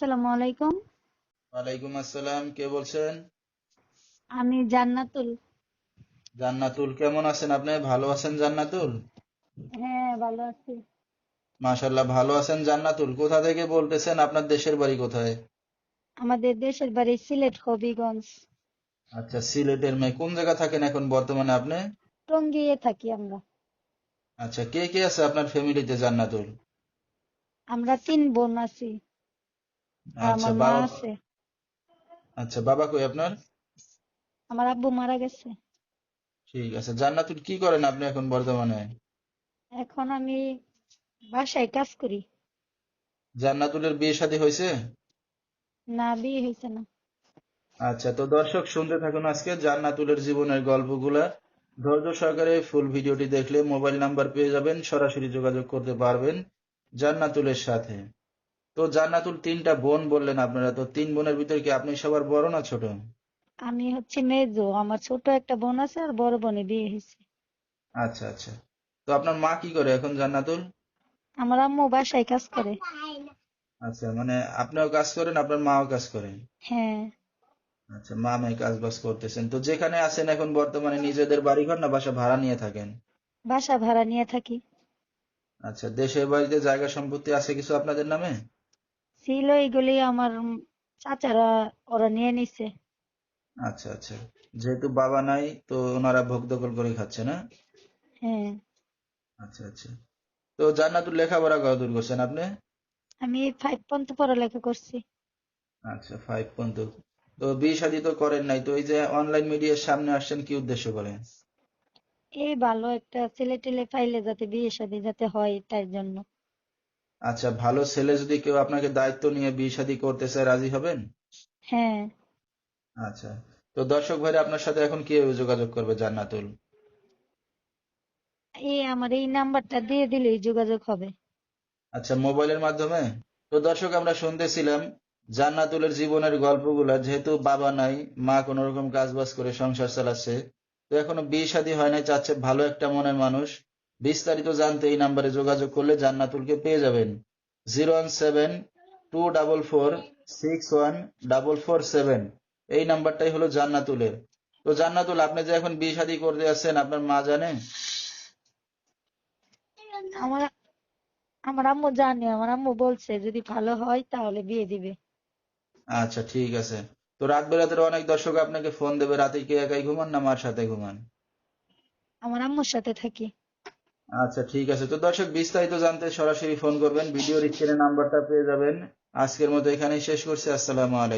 আসসালামু আলাইকুম। ওয়ালাইকুম আসসালাম, কে বলছেন? আমি জান্নাতুল। জান্নাতুল, কেমন আছেন আপনি? ভালো আছেন জান্নাতুল? হ্যাঁ, ভালো আছি। মাশাল্লাহ, ভালো আছেন জান্নাতুল। কোথা থেকে বলতেছেন? আপনার দেশের বাড়ি কোথায়? আমাদের দেশের বাড়ি সিলেট হবিগঞ্জ। আচ্ছা, সিলেটের মেয়ে। কোন জায়গা থাকেন এখন বর্তমানে আপনি? টঙ্গীতে থাকি আমরা। আচ্ছা, কে কে আছে আপনার ফ্যামিলিতে জান্নাতুল? আমরা 3 বোন আছি আর আচ্ছা আমার মা বাবা। আছে। আচ্ছা, বাবা কই আপনার? আমার আব্বু মারা গেছে। ঠিক আছে। জান্নাতুল, কি করেন আপনি এখন বর্তমানে? এখন আমি বাসায় কাজ করি। জান্নাতুলের বিয়ে শাদী হয়েছে? না, বিয়ে হয়েছে না। আচ্ছা, তো দর্শক শুনতে থাকুন আজকে জান্নাতুলের জীবনের গল্পগুলা। ধৈর্য সহকারে ফুল ভিডিওটি দেখলে মোবাইল নাম্বার পেয়ে যাবেন, সরাসরি যোগাযোগ করতে পারবেন জান্নাতুলের সাথে। তো জান্নাতুল, 3টা বোন বললেন আপনারা, তো 3 বোনের ভিতরে কি আপনি সবার বড় না ছোট? আমি হচ্ছে মেজো, আমার ছোট একটা বোন আছে আর বড় বোনের বিয়ে হয়েছে। আচ্ছা আচ্ছা। তো আপনার মা কি করে এখন জান্নাতুল? আমার আম্মু বাসায় কাজ করে। আচ্ছা, মানে আপনিও কাজ করেন, আপনার মাও কাজ করেন? হ্যাঁ, আচ্ছা, মা মেয়ে কাজ বাজ করতেছেন। তো যেখানে আছেন এখন বর্তমানে নিজেদের বাড়িঘর না বাসা ভাড়া নিয়ে থাকেন? বাসা ভাড়া নিয়ে থাকি। আচ্ছা, দেশের বাড়িতে জায়গা সম্পত্তি আছে কিছু আপনাদের নামে? ছিল, এগুলি আমার চাচারা ওরা নিয়ে নিছে। আচ্ছা আচ্ছা। যেহেতু বাবা নাই, তো ওনারা ভোগ দখল করে খাচ্ছে না? হ্যাঁ, আচ্ছা আচ্ছা। তো জান্নাতুল, লেখাপড়া কতদূর করছেন আপনি? আমি 5 পর্যন্ত পড়ালেখা করছি। আচ্ছা, 5 পর্যন্ত। তো বিয়ে শাদী তো করেন নাই, তো এই যে অনলাইন মিডিয়ার সামনে আসছেন কি উদ্দেশ্য করে? এই ভালো একটা ছেলে টেলে পাইলে যাতে বিয়ে শাদী যাতে হয় তাই জন্য। আচ্ছা, ভালো ছেলে যদি কেউ আপনাকে দায়িত্ব নিয়ে বিয়ে শাদী করতে চায়, রাজি হবেন? হ্যাঁ, আচ্ছা। তো দর্শক ভাইরা আপনার সাথে এখন কিভাবে যোগাযোগ করবে জান্নাতুল? এই আমার এই নাম্বারটা দিয়ে দিলেই যোগাযোগ হবে। আচ্ছা, মোবাইলের মাধ্যমে? তো দর্শক, আমরা শুনতেছিলাম জান্নাতুলের জীবনের গল্পগুলা। যেহেতু বাবা নাই, মা কোনো রকম কাজ বাজ করে সংসার চালাচ্ছে, তো এখনো বিয়ে শাদী হয় নাই, চাচ্ছে ভালো একটা মনের মানুষ। বিস্তারিত জানতে এই নাম্বারে যোগাযোগ করলে জান্নাতুলকে পেয়ে যাবেন। 017-244-61447। এই নাম্বারটাই হলো জান্নাতুলের। তো জান্নাতুল, আপনি যে এখন বিয়ে শাদী করতে যাচ্ছেন, আপনার মা জানে? আমার আমার আম্মু জানে, আমার আম্মু বলছে যদি ভালো হয় তাহলে বিয়ে দিবে। আচ্ছা, ঠিক আছে। তো রাত বেরাতের অনেক দর্শক আপনাকে ফোন দেবে, রাতে কি একাই ঘুমান না মার সাথে ঘুমান? আমার আম্মুর সাথে থাকি। আচ্ছা, ঠিক আছে। তো দর্শক, বিস্তারিত জানতে সরাসরি ফোন করবেন, ভিডিওর স্ক্রিনে নাম্বারটা পেয়ে যাবেন। আজকের মতো এখানেই শেষ করছি। আসসালামু আলাইকুম।